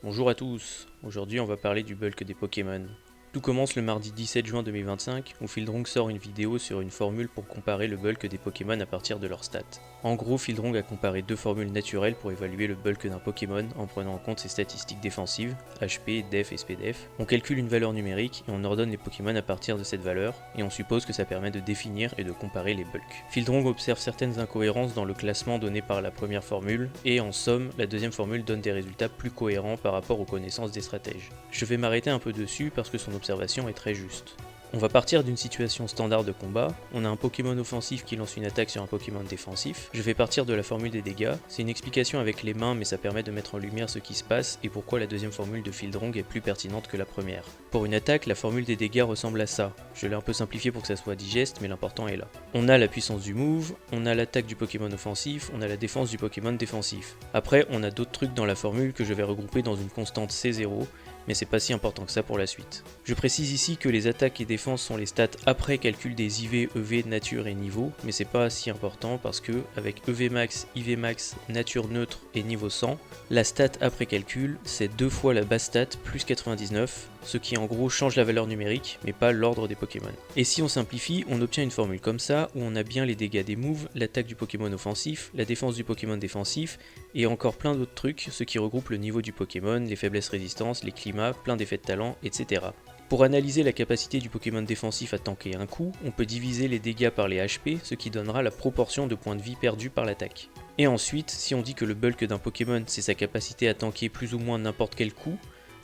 Bonjour à tous, aujourd'hui on va parler du bulk des Pokémon. Tout commence le mardi 17 juin 2025 où Fieldrong sort une vidéo sur une formule pour comparer le bulk des Pokémon à partir de leurs stats. En gros, Fieldrong a comparé deux formules naturelles pour évaluer le bulk d'un Pokémon en prenant en compte ses statistiques défensives, HP, Def et SPDF. On calcule une valeur numérique et on ordonne les Pokémon à partir de cette valeur, et on suppose que ça permet de définir et de comparer les bulks. Fieldrong observe certaines incohérences dans le classement donné par la première formule, et en somme, la deuxième formule donne des résultats plus cohérents par rapport aux connaissances des stratèges. Je vais m'arrêter un peu dessus parce que son observation est très juste. On va partir d'une situation standard de combat, on a un Pokémon offensif qui lance une attaque sur un Pokémon défensif, je vais partir de la formule des dégâts, c'est une explication avec les mains mais ça permet de mettre en lumière ce qui se passe et pourquoi la deuxième formule de Fieldrong est plus pertinente que la première. Pour une attaque, la formule des dégâts ressemble à ça, je l'ai un peu simplifié pour que ça soit digeste mais l'important est là. On a la puissance du move, on a l'attaque du Pokémon offensif, on a la défense du Pokémon défensif. Après on a d'autres trucs dans la formule que je vais regrouper dans une constante C0, mais c'est pas si important que ça pour la suite. Je précise ici que les attaques et défenses sont les stats après calcul des IV, EV, nature et niveau, mais c'est pas si important parce que avec EV max, IV max, nature neutre et niveau 100, la stat après calcul c'est 2 fois la base stat plus 99, ce qui en gros change la valeur numérique, mais pas l'ordre des Pokémon. Et si on simplifie, on obtient une formule comme ça, où on a bien les dégâts des moves, l'attaque du Pokémon offensif, la défense du Pokémon défensif, et encore plein d'autres trucs, ce qui regroupe le niveau du Pokémon, les faiblesses résistances, les climats, plein d'effets de talent, etc. Pour analyser la capacité du Pokémon défensif à tanker un coup, on peut diviser les dégâts par les HP, ce qui donnera la proportion de points de vie perdus par l'attaque. Et ensuite, si on dit que le bulk d'un Pokémon c'est sa capacité à tanker plus ou moins n'importe quel coup,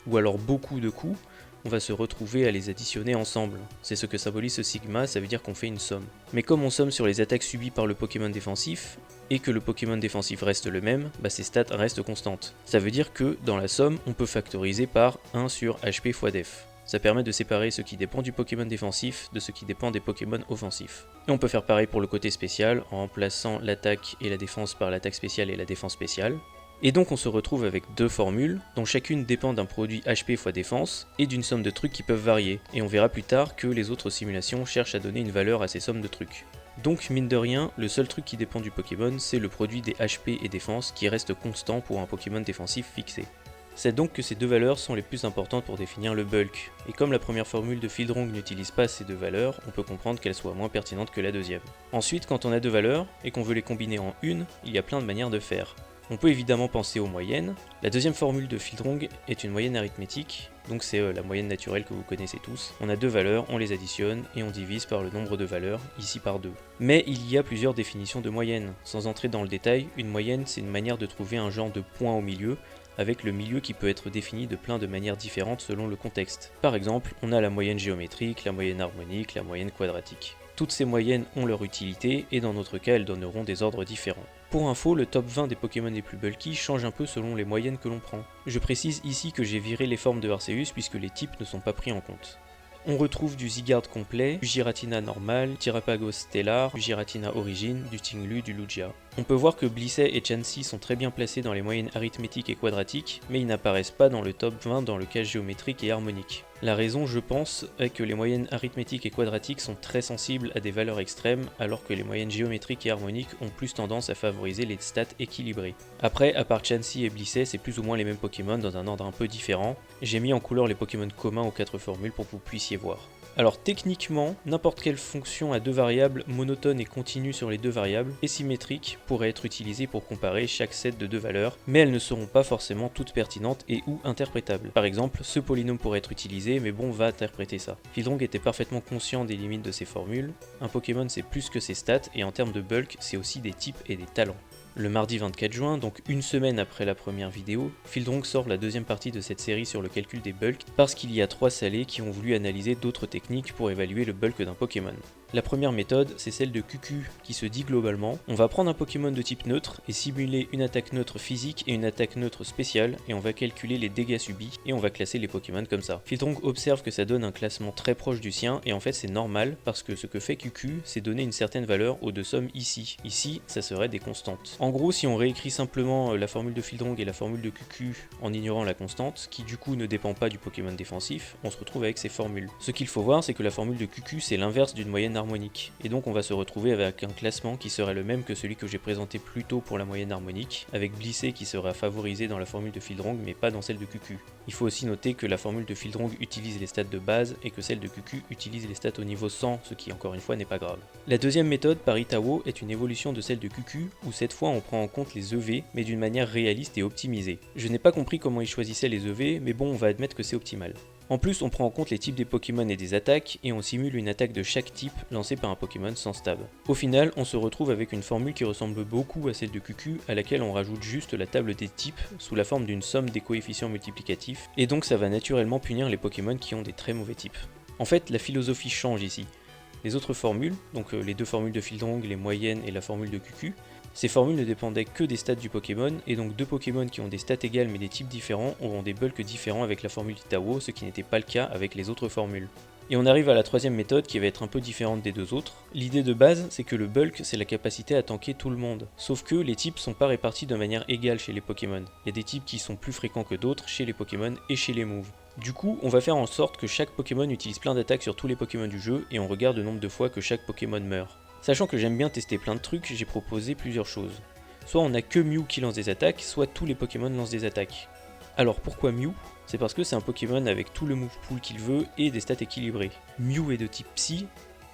ou alors beaucoup de coups, on va se retrouver à les additionner ensemble. C'est ce que symbolise ce sigma, ça veut dire qu'on fait une somme. Mais comme on somme sur les attaques subies par le Pokémon défensif, et que le Pokémon défensif reste le même, ses stats restent constantes. Ça veut dire que, dans la somme, on peut factoriser par 1 sur HP fois def. Ça permet de séparer ce qui dépend du Pokémon défensif de ce qui dépend des Pokémon offensifs. Et on peut faire pareil pour le côté spécial, en remplaçant l'attaque et la défense par l'attaque spéciale et la défense spéciale. Et donc on se retrouve avec deux formules, dont chacune dépend d'un produit HP fois défense, et d'une somme de trucs qui peuvent varier, et on verra plus tard que les autres simulations cherchent à donner une valeur à ces sommes de trucs. Donc mine de rien, le seul truc qui dépend du Pokémon, c'est le produit des HP et défense qui reste constant pour un Pokémon défensif fixé. C'est donc que ces deux valeurs sont les plus importantes pour définir le bulk, et comme la première formule de Fieldrong n'utilise pas ces deux valeurs, on peut comprendre qu'elles soient moins pertinentes que la deuxième. Ensuite, quand on a deux valeurs, et qu'on veut les combiner en une, il y a plein de manières de faire. On peut évidemment penser aux moyennes. La deuxième formule de Fieldrong est une moyenne arithmétique, donc c'est la moyenne naturelle que vous connaissez tous. On a deux valeurs, on les additionne et on divise par le nombre de valeurs, ici par 2. Mais il y a plusieurs définitions de moyenne. Sans entrer dans le détail, une moyenne c'est une manière de trouver un genre de point au milieu, avec le milieu qui peut être défini de plein de manières différentes selon le contexte. Par exemple, on a la moyenne géométrique, la moyenne harmonique, la moyenne quadratique. Toutes ces moyennes ont leur utilité, et dans notre cas elles donneront des ordres différents. Pour info, le top 20 des Pokémon les plus bulky change un peu selon les moyennes que l'on prend. Je précise ici que j'ai viré les formes de Arceus puisque les types ne sont pas pris en compte. On retrouve du Zygarde complet, du Giratina normal, Tirapagos stellar, du Giratina origine, du Tinglu, du Lugia. On peut voir que Blissey et Chansey sont très bien placés dans les moyennes arithmétiques et quadratiques, mais ils n'apparaissent pas dans le top 20 dans le cas géométrique et harmonique. La raison, je pense, est que les moyennes arithmétiques et quadratiques sont très sensibles à des valeurs extrêmes, alors que les moyennes géométriques et harmoniques ont plus tendance à favoriser les stats équilibrées. Après, à part Chansey et Blissey, c'est plus ou moins les mêmes Pokémon dans un ordre un peu différent. J'ai mis en couleur les Pokémon communs aux 4 formules pour que vous puissiez voir. Alors techniquement, n'importe quelle fonction à deux variables monotone et continue sur les deux variables et symétrique pourrait être utilisée pour comparer chaque set de deux valeurs, mais elles ne seront pas forcément toutes pertinentes et ou interprétables. Par exemple, ce polynôme pourrait être utilisé, mais bon, va interpréter ça. Fieldrong était parfaitement conscient des limites de ces formules. Un Pokémon c'est plus que ses stats, et en termes de bulk, c'est aussi des types et des talents. Le mardi 24 juin, donc une semaine après la première vidéo, Fieldrong sort la deuxième partie de cette série sur le calcul des bulks parce qu'il y a 3 salés qui ont voulu analyser d'autres techniques pour évaluer le bulk d'un Pokémon. La première méthode, c'est celle de QQ qui se dit globalement, on va prendre un Pokémon de type neutre et simuler une attaque neutre physique et une attaque neutre spéciale et on va calculer les dégâts subis et on va classer les Pokémon comme ça. Fieldrong observe que ça donne un classement très proche du sien et en fait c'est normal parce que ce que fait QQ, c'est donner une certaine valeur aux deux sommes ici. Ici, ça serait des constantes. En gros, si on réécrit simplement la formule de Fieldrong et la formule de QQ en ignorant la constante, qui du coup ne dépend pas du Pokémon défensif, on se retrouve avec ces formules. Ce qu'il faut voir, c'est que la formule de QQ c'est l'inverse d'une moyenne harmonique, et donc on va se retrouver avec un classement qui serait le même que celui que j'ai présenté plus tôt pour la moyenne harmonique, avec Blissey qui sera favorisé dans la formule de Fieldrong mais pas dans celle de QQ. Il faut aussi noter que la formule de Fieldrong utilise les stats de base et que celle de QQ utilise les stats au niveau 100, ce qui encore une fois n'est pas grave. La deuxième méthode par Itawo est une évolution de celle de QQ, où cette fois on prend en compte les EV, mais d'une manière réaliste et optimisée. Je n'ai pas compris comment il choisissait les EV, mais bon, on va admettre que c'est optimal. En plus, on prend en compte les types des Pokémon et des attaques, et on simule une attaque de chaque type lancée par un Pokémon sans stab. Au final, on se retrouve avec une formule qui ressemble beaucoup à celle de QQ, à laquelle on rajoute juste la table des types sous la forme d'une somme des coefficients multiplicatifs, et donc ça va naturellement punir les Pokémon qui ont des très mauvais types. En fait, la philosophie change ici. Les autres formules, donc les deux formules de Fieldrong, les moyennes et la formule de QQ, ces formules ne dépendaient que des stats du Pokémon, et donc deux Pokémon qui ont des stats égales mais des types différents auront des bulks différents avec la formule d'Itawo, ce qui n'était pas le cas avec les autres formules. Et on arrive à la troisième méthode qui va être un peu différente des deux autres. L'idée de base, c'est que le bulk, c'est la capacité à tanker tout le monde. Sauf que les types sont pas répartis de manière égale chez les Pokémon. Il y a des types qui sont plus fréquents que d'autres chez les Pokémon et chez les moves. Du coup, on va faire en sorte que chaque Pokémon utilise plein d'attaques sur tous les Pokémon du jeu et on regarde le nombre de fois que chaque Pokémon meurt. Sachant que j'aime bien tester plein de trucs, j'ai proposé plusieurs choses. Soit on a que Mew qui lance des attaques, soit tous les Pokémon lancent des attaques. Alors pourquoi Mew ? C'est parce que c'est un Pokémon avec tout le move pool qu'il veut et des stats équilibrées. Mew est de type Psy,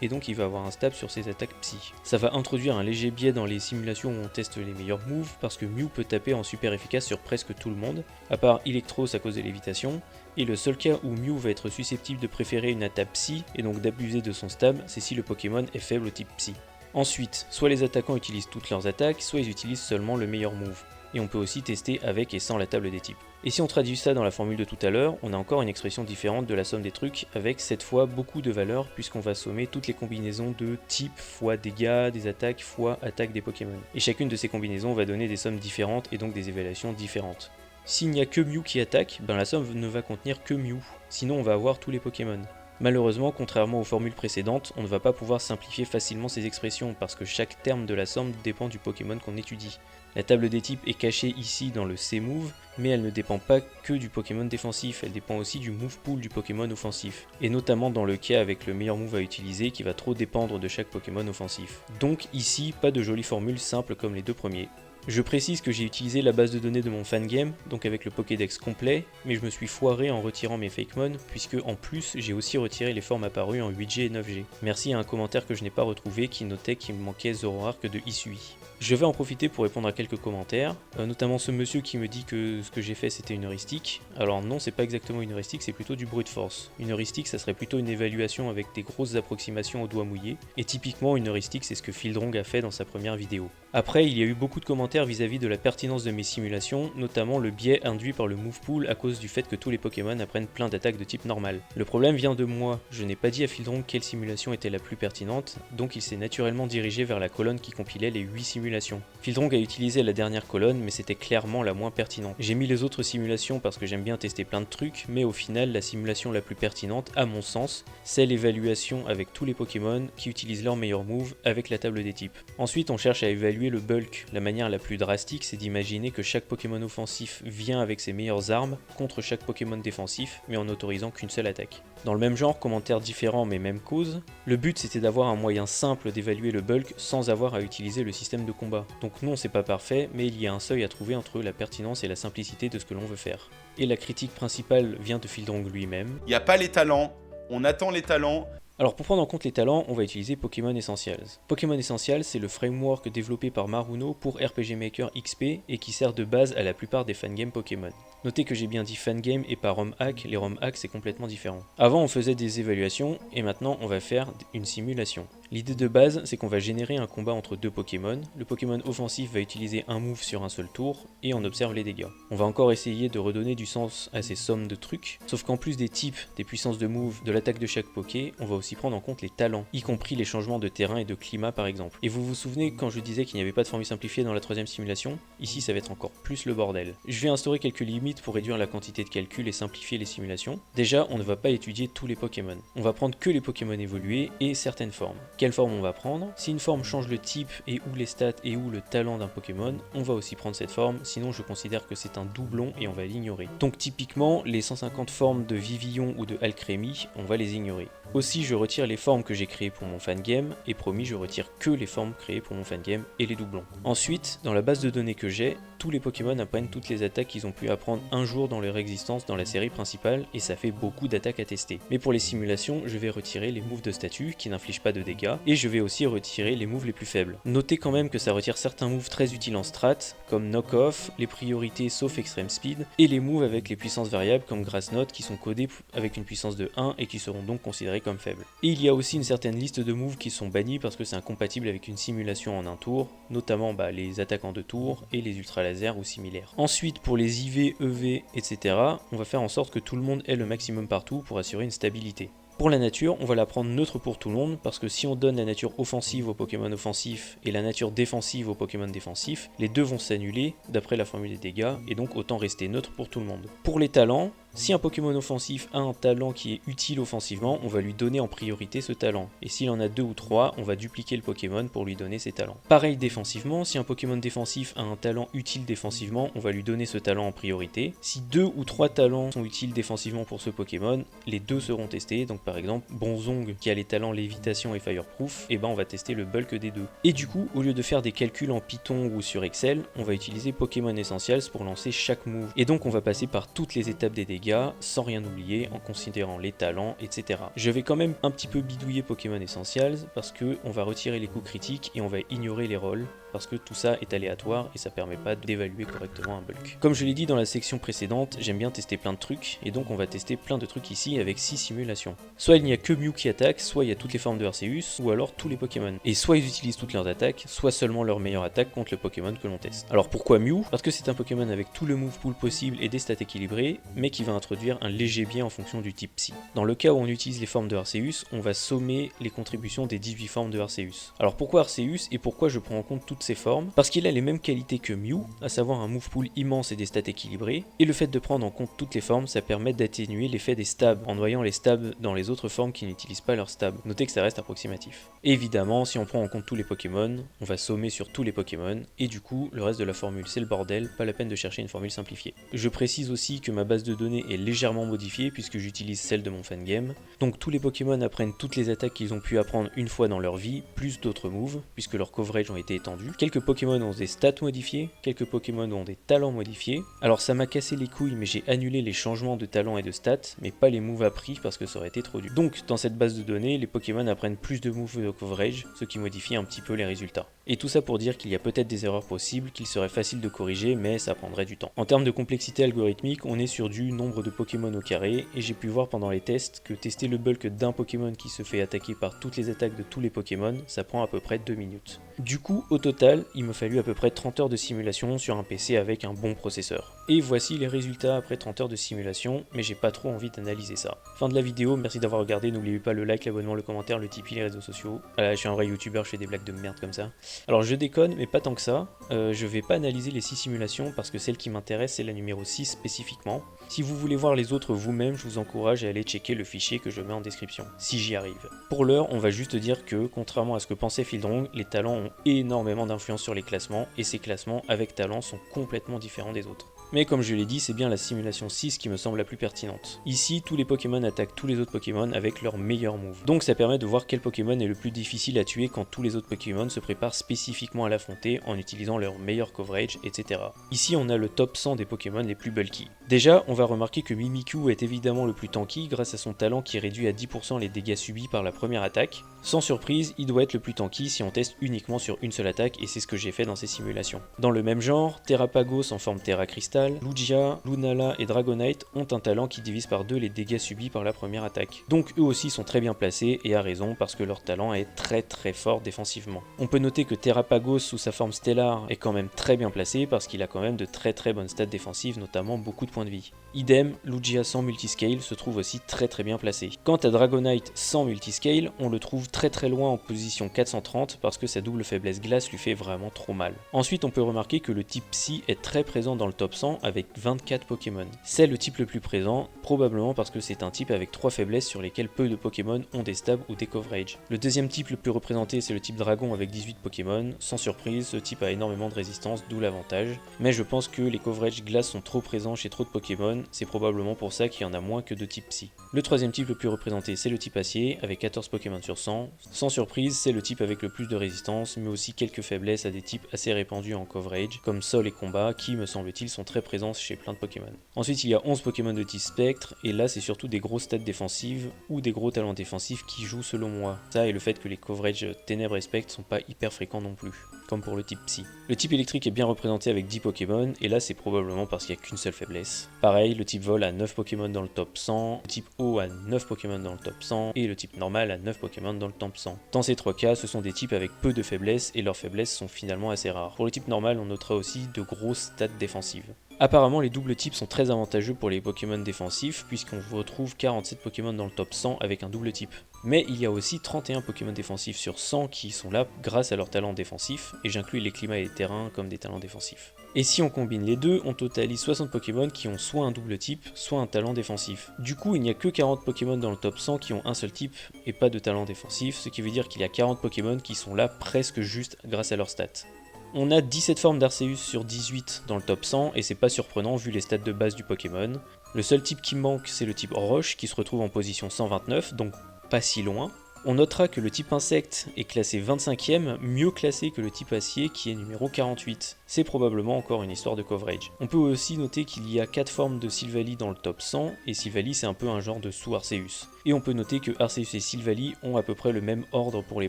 et donc il va avoir un stab sur ses attaques Psy. Ça va introduire un léger biais dans les simulations où on teste les meilleurs moves, parce que Mew peut taper en super efficace sur presque tout le monde, à part Electros à cause de l'évitation, et le seul cas où Mew va être susceptible de préférer une attaque Psy, et donc d'abuser de son stab, c'est si le Pokémon est faible au type Psy. Ensuite, soit les attaquants utilisent toutes leurs attaques, soit ils utilisent seulement le meilleur move. Et on peut aussi tester avec et sans la table des types. Et si on traduit ça dans la formule de tout à l'heure, on a encore une expression différente de la somme des trucs, avec cette fois beaucoup de valeurs, puisqu'on va sommer toutes les combinaisons de type fois dégâts des attaques fois attaque des Pokémon. Et chacune de ces combinaisons va donner des sommes différentes et donc des évaluations différentes. S'il n'y a que Mew qui attaque, ben la somme ne va contenir que Mew, sinon on va avoir tous les Pokémon. Malheureusement, contrairement aux formules précédentes, on ne va pas pouvoir simplifier facilement ces expressions parce que chaque terme de la somme dépend du Pokémon qu'on étudie. La table des types est cachée ici dans le C-Move, mais elle ne dépend pas que du Pokémon défensif, elle dépend aussi du move pool du Pokémon offensif, et notamment dans le cas avec le meilleur move à utiliser qui va trop dépendre de chaque Pokémon offensif. Donc ici, pas de jolies formules simples comme les deux premiers. Je précise que j'ai utilisé la base de données de mon fangame, donc avec le Pokédex complet, mais je me suis foiré en retirant mes Fakemon, puisque en plus j'ai aussi retiré les formes apparues en 8G et 9G. Merci à un commentaire que je n'ai pas retrouvé qui notait qu'il me manquait Zoroark de Hisui. Je vais en profiter pour répondre à quelques commentaires, notamment ce monsieur qui me dit que ce que j'ai fait c'était une heuristique. Alors non, c'est pas exactement une heuristique, c'est plutôt du brute force. Une heuristique, ça serait plutôt une évaluation avec des grosses approximations au doigt mouillé, et typiquement une heuristique c'est ce que Fieldrong a fait dans sa première vidéo. Après, il y a eu beaucoup de commentaires vis-à-vis de la pertinence de mes simulations, notamment le biais induit par le move pool à cause du fait que tous les Pokémon apprennent plein d'attaques de type normal. Le problème vient de moi, je n'ai pas dit à Fieldrong quelle simulation était la plus pertinente, donc il s'est naturellement dirigé vers la colonne qui compilait les 8 simulations. Fieldrong a utilisé la dernière colonne, mais c'était clairement la moins pertinente. J'ai mis les autres simulations parce que j'aime bien tester plein de trucs, mais au final, la simulation la plus pertinente, à mon sens, c'est l'évaluation avec tous les Pokémon qui utilisent leur meilleur move avec la table des types. Ensuite, on cherche à évaluer le bulk. La manière la plus drastique, c'est d'imaginer que chaque Pokémon offensif vient avec ses meilleures armes contre chaque Pokémon défensif, mais en n'autorisant qu'une seule attaque. Dans le même genre, commentaires différents mais même cause, le but c'était d'avoir un moyen simple d'évaluer le bulk sans avoir à utiliser le système de combat. Donc non, c'est pas parfait, mais il y a un seuil à trouver entre la pertinence et la simplicité de ce que l'on veut faire. Et la critique principale vient de Fieldrong lui-même. Il n'y a pas les talents, on attend les talents. Alors pour prendre en compte les talents, on va utiliser Pokémon Essentials. Pokémon Essentials, c'est le framework développé par Maruno pour RPG Maker XP et qui sert de base à la plupart des fangames Pokémon. Notez que j'ai bien dit fangame et pas ROM hack, les ROM hacks c'est complètement différent. Avant on faisait des évaluations et maintenant on va faire une simulation. L'idée de base c'est qu'on va générer un combat entre deux Pokémon, le Pokémon offensif va utiliser un move sur un seul tour et on observe les dégâts. On va encore essayer de redonner du sens à ces sommes de trucs, sauf qu'en plus des types, des puissances de move, de l'attaque de chaque Poké, on va aussi prendre en compte les talents, y compris les changements de terrain et de climat par exemple. Et vous vous souvenez quand je disais qu'il n'y avait pas de formule simplifiée dans la troisième simulation? Ici ça va être encore plus le bordel. Je vais instaurer quelques limites pour réduire la quantité de calcul et simplifier les simulations. Déjà, on ne va pas étudier tous les Pokémon. On va prendre que les Pokémon évolués et certaines formes. quelle forme on va prendre. Si une forme change le type et ou les stats et ou le talent d'un Pokémon, on va aussi prendre cette forme, sinon je considère que c'est un doublon et on va l'ignorer. Donc typiquement, les 150 formes de Vivillon ou de Alcremie, on va les ignorer. Aussi, je retire les formes que j'ai créées pour mon fangame, et promis, je retire que les formes créées pour mon fangame et les doublons. Ensuite, dans la base de données que j'ai, tous les Pokémon apprennent toutes les attaques qu'ils ont pu apprendre un jour dans leur existence dans la série principale, et ça fait beaucoup d'attaques à tester. Mais pour les simulations, je vais retirer les moves de statut qui n'infligent pas de dégâts, et je vais aussi retirer les moves les plus faibles. Notez quand même que ça retire certains moves très utiles en strat, comme Knock-Off, les priorités sauf Extreme Speed, et les moves avec les puissances variables comme Grass Knot qui sont codés avec une puissance de 1 et qui seront donc considérés comme faibles. Et il y a aussi une certaine liste de moves qui sont bannis parce que c'est incompatible avec une simulation en un tour, notamment les attaques en 2 tours et les ultra lasers ou similaires. Ensuite, pour les IV, EV, etc., on va faire en sorte que tout le monde ait le maximum partout pour assurer une stabilité. Pour la nature, on va la prendre neutre pour tout le monde, parce que si on donne la nature offensive aux Pokémon offensifs et la nature défensive aux Pokémon défensifs, les deux vont s'annuler d'après la formule des dégâts, et donc autant rester neutre pour tout le monde. Pour les talents, si un Pokémon offensif a un talent qui est utile offensivement, on va lui donner en priorité ce talent, et s'il en a 2 ou 3, on va dupliquer le Pokémon pour lui donner ses talents. Pareil défensivement, si un Pokémon défensif a un talent utile défensivement, on va lui donner ce talent en priorité. Si 2 ou 3 talents sont utiles défensivement pour ce Pokémon, les deux seront testés, donc par exemple Bronzong qui a les talents lévitation et fireproof, et on va tester le bulk des deux. Et du coup, au lieu de faire des calculs en Python ou sur Excel, on va utiliser Pokémon Essentials pour lancer chaque move. Et donc on va passer par toutes les étapes des dégâts sans rien oublier en considérant les talents, etc. Je vais quand même un petit peu bidouiller Pokémon Essentials parce que on va retirer les coups critiques et on va ignorer les rolls parce que tout ça est aléatoire et ça permet pas d'évaluer correctement un bulk. Comme je l'ai dit dans la section précédente, j'aime bien tester plein de trucs et donc on va tester plein de trucs ici avec 6 simulations. Soit il n'y a que Mew qui attaque, soit il y a toutes les formes de Arceus ou alors tous les Pokémon. Et soit ils utilisent toutes leurs attaques, soit seulement leur meilleure attaque contre le Pokémon que l'on teste. Alors pourquoi Mew? Parce que c'est un Pokémon avec tout le move pool possible et des stats équilibrés, mais qui va introduire un léger biais en fonction du type Psy. Dans le cas où on utilise les formes de Arceus, on va sommer les contributions des 18 formes de Arceus. Alors pourquoi Arceus et pourquoi je prends en compte toutes ces formes? Parce qu'il a les mêmes qualités que Mew, à savoir un move pool immense et des stats équilibrés, et le fait de prendre en compte toutes les formes, ça permet d'atténuer l'effet des stabs, en noyant les stabs dans les autres formes qui n'utilisent pas leurs stabs. Notez que ça reste approximatif. Et évidemment, si on prend en compte tous les Pokémon, on va sommer sur tous les Pokémon, et du coup, le reste de la formule c'est le bordel, pas la peine de chercher une formule simplifiée. Je précise aussi que ma base de données est légèrement modifiée puisque j'utilise celle de mon fangame, donc tous les Pokémon apprennent toutes les attaques qu'ils ont pu apprendre une fois dans leur vie, plus d'autres moves, puisque leurs coverage ont été étendus. Quelques Pokémon ont des stats modifiés, quelques Pokémon ont des talents modifiés. Alors ça m'a cassé les couilles, mais j'ai annulé les changements de talents et de stats, mais pas les moves appris parce que ça aurait été trop dur. Donc dans cette base de données, les Pokémon apprennent plus de moves de coverage, ce qui modifie un petit peu les résultats. Et tout ça pour dire qu'il y a peut-être des erreurs possibles, qu'il serait facile de corriger, mais ça prendrait du temps. En termes de complexité algorithmique, on est sur du nombre de Pokémon au carré, et j'ai pu voir pendant les tests que tester le bulk d'un Pokémon qui se fait attaquer par toutes les attaques de tous les Pokémon, ça prend à peu près 2 minutes. Du coup, au total, il me fallu à peu près 30 heures de simulation sur un PC avec un bon processeur. Et voici les résultats après 30 heures de simulation, mais j'ai pas trop envie d'analyser ça. Fin de la vidéo, merci d'avoir regardé, n'oubliez pas le like, l'abonnement, le commentaire, le Tipeee, les réseaux sociaux. Je suis un vrai youtubeur, je fais des blagues de merde comme ça. Alors je déconne, mais pas tant que ça. Je vais pas analyser les 6 simulations parce que celle qui m'intéresse c'est la numéro 6 spécifiquement. Si vous voulez voir les autres vous-même, je vous encourage à aller checker le fichier que je mets en description, si j'y arrive. Pour l'heure, on va juste dire que, contrairement à ce que pensait Fieldrong, les talents ont énormément d'influence sur les classements, et ces classements avec talent sont complètement différents des autres. Mais comme je l'ai dit, c'est bien la simulation 6 qui me semble la plus pertinente. Ici, tous les Pokémon attaquent tous les autres Pokémon avec leur meilleur move. Donc ça permet de voir quel Pokémon est le plus difficile à tuer quand tous les autres Pokémon se préparent spécifiquement à l'affronter en utilisant leur meilleur coverage, etc. Ici, on a le top 100 des Pokémon les plus bulky. Déjà, on va remarquer que Mimikyu est évidemment le plus tanky grâce à son talent qui réduit à 10% les dégâts subis par la première attaque. Sans surprise, il doit être le plus tanky si on teste uniquement sur une seule attaque, et c'est ce que j'ai fait dans ces simulations. Dans le même genre, Terrapagos en forme Terra Crystal, Lugia, Lunala et Dragonite ont un talent qui divise par 2 les dégâts subis par la première attaque. Donc eux aussi sont très bien placés, et à raison parce que leur talent est très fort défensivement. On peut noter que Terrapagos sous sa forme Stellar est quand même très bien placé parce qu'il a quand même de très bonnes stats défensives, notamment beaucoup de points de vie. Idem, Lugia sans multiscale se trouve aussi très bien placé. Quant à Dragonite sans multiscale, on le trouve très loin en position 430 parce que sa double faiblesse glace lui fait vraiment trop mal. Ensuite, on peut remarquer que le type Psy est très présent dans le top 100 100 avec 24 Pokémon. C'est le type le plus présent, probablement parce que c'est un type avec 3 faiblesses sur lesquelles peu de Pokémon ont des stabs ou des coverage. Le deuxième type le plus représenté c'est le type Dragon avec 18 Pokémon. Sans surprise, ce type a énormément de résistance, d'où l'avantage. Mais je pense que les coverage glace sont trop présents chez trop de Pokémon, c'est probablement pour ça qu'il y en a moins que de type Psy. Le troisième type le plus représenté c'est le type Acier avec 14 Pokémon sur 100. Sans surprise, c'est le type avec le plus de résistance, mais aussi quelques faiblesses à des types assez répandus en coverage, comme Sol et Combat, qui me semble-t-il sont très présents chez plein de Pokémon. Ensuite il y a 11 Pokémon de type Spectre, et là c'est surtout des grosses stats défensives, ou des gros talents défensifs qui jouent selon moi. Ça et le fait que les coverage Ténèbres et Spectre sont pas hyper fréquents non plus, comme pour le type Psy. Le type électrique est bien représenté avec 10 Pokémon, et là c'est probablement parce qu'il n'y a qu'une seule faiblesse. Pareil, le type Vol a 9 Pokémon dans le top 100, le type Eau a 9 Pokémon dans le top 100, et le type Normal a 9 Pokémon dans le top 100. Dans ces trois cas, ce sont des types avec peu de faiblesses, et leurs faiblesses sont finalement assez rares. Pour le type Normal, on notera aussi de grosses stats défensives. Apparemment les doubles types sont très avantageux pour les Pokémon défensifs puisqu'on retrouve 47 Pokémon dans le top 100 avec un double type. Mais il y a aussi 31 Pokémon défensifs sur 100 qui sont là grâce à leurs talents défensifs, et j'inclus les climats et les terrains comme des talents défensifs. Et si on combine les deux, on totalise 60 Pokémon qui ont soit un double type, soit un talent défensif. Du coup, il n'y a que 40 Pokémon dans le top 100 qui ont un seul type et pas de talent défensif, ce qui veut dire qu'il y a 40 Pokémon qui sont là presque juste grâce à leurs stats. On a 17 formes d'Arceus sur 18 dans le top 100 et c'est pas surprenant vu les stats de base du Pokémon. Le seul type qui manque c'est le type Roche qui se retrouve en position 129, donc pas si loin. On notera que le type insecte est classé 25ème, mieux classé que le type acier qui est numéro 48. C'est probablement encore une histoire de coverage. On peut aussi noter qu'il y a 4 formes de Silvally dans le top 100, et Silvally c'est un peu un genre de sous-Arceus. Et on peut noter que Arceus et Silvally ont à peu près le même ordre pour les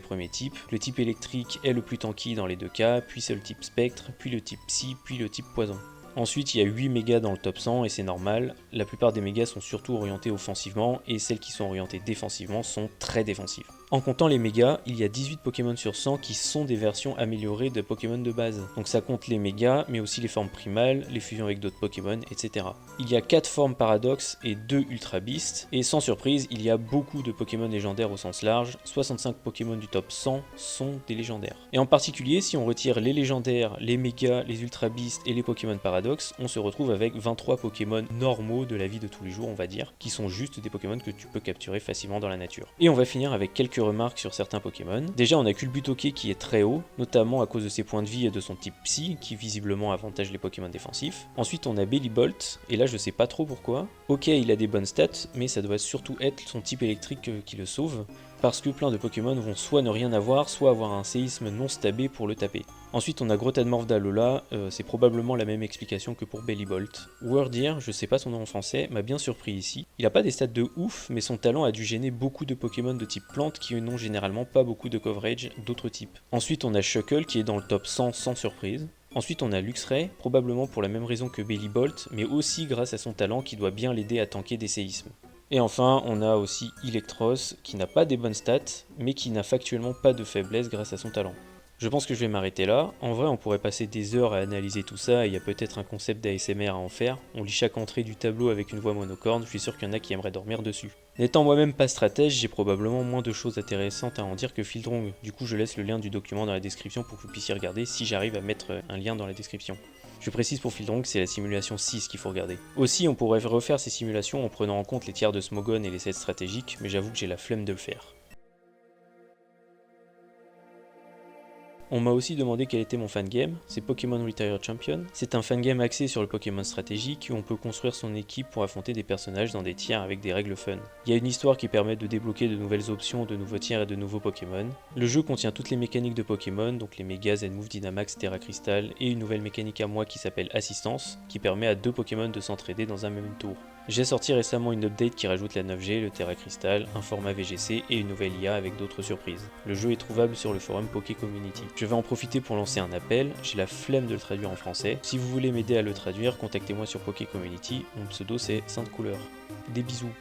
premiers types. Le type électrique est le plus tanky dans les deux cas, puis c'est le type spectre, puis le type psy, puis le type poison. Ensuite, il y a 8 mégas dans le top 100 et c'est normal. La plupart des mégas sont surtout orientés offensivement et celles qui sont orientées défensivement sont très défensives. En comptant les mégas, il y a 18 Pokémon sur 100 qui sont des versions améliorées de Pokémon de base. Donc ça compte les mégas, mais aussi les formes primales, les fusions avec d'autres Pokémon, etc. Il y a 4 formes Paradox et 2 Ultra Beast, et sans surprise, il y a beaucoup de Pokémon légendaires au sens large. 65 Pokémon du top 100 sont des légendaires. Et en particulier, si on retire les légendaires, les mégas, les Ultra Beast et les Pokémon Paradox, on se retrouve avec 23 Pokémon normaux de la vie de tous les jours, on va dire, qui sont juste des Pokémon que tu peux capturer facilement dans la nature. Et on va finir avec quelques remarques sur certains Pokémon. Déjà, on a Culbutoke qui est très haut, notamment à cause de ses points de vie et de son type Psy, qui visiblement avantage les Pokémon défensifs. Ensuite, on a Bellibolt, et là je sais pas trop pourquoi. Ok, il a des bonnes stats, mais ça doit surtout être son type électrique qui le sauve, parce que plein de Pokémon vont soit ne rien avoir, soit avoir un séisme non stabé pour le taper. Ensuite on a Grotanmorph d'Alola, c'est probablement la même explication que pour Bellibolt. Wordir, je sais pas son nom en français, m'a bien surpris ici. Il a pas des stats de ouf, mais son talent a dû gêner beaucoup de Pokémon de type plante qui n'ont généralement pas beaucoup de coverage d'autres types. Ensuite on a Shuckle qui est dans le top 100 sans surprise. Ensuite on a Luxray, probablement pour la même raison que Bellibolt, mais aussi grâce à son talent qui doit bien l'aider à tanker des séismes. Et enfin, on a aussi Electros, qui n'a pas des bonnes stats, mais qui n'a factuellement pas de faiblesse grâce à son talent. Je pense que je vais m'arrêter là. En vrai, on pourrait passer des heures à analyser tout ça, et il y a peut-être un concept d'ASMR à en faire. On lit chaque entrée du tableau avec une voix monocorde, je suis sûr qu'il y en a qui aimeraient dormir dessus. N'étant moi-même pas stratège, j'ai probablement moins de choses intéressantes à en dire que Fieldrong. Du coup, je laisse le lien du document dans la description pour que vous puissiez regarder si j'arrive à mettre un lien dans la description. Je précise pour Fieldrong que c'est la simulation 6 qu'il faut regarder. Aussi, on pourrait refaire ces simulations en prenant en compte les tiers de Smogon et les sets stratégiques, mais j'avoue que j'ai la flemme de le faire. On m'a aussi demandé quel était mon fangame, c'est Pokémon Retired Champion. C'est un fangame axé sur le Pokémon stratégique où on peut construire son équipe pour affronter des personnages dans des tiers avec des règles fun. Il y a une histoire qui permet de débloquer de nouvelles options, de nouveaux tiers et de nouveaux Pokémon. Le jeu contient toutes les mécaniques de Pokémon, donc les Mega, Zenmove, Dynamax, Terra Crystal, et une nouvelle mécanique à moi qui s'appelle Assistance, qui permet à 2 Pokémon de s'entraider dans un même tour. J'ai sorti récemment une update qui rajoute la 9G, le Terra Crystal, un format VGC et une nouvelle IA avec d'autres surprises. Le jeu est trouvable sur le forum Poké Community. Je vais en profiter pour lancer un appel, j'ai la flemme de le traduire en français. Si vous voulez m'aider à le traduire, contactez-moi sur Poké Community, mon pseudo c'est Sainte Couleur. Des bisous.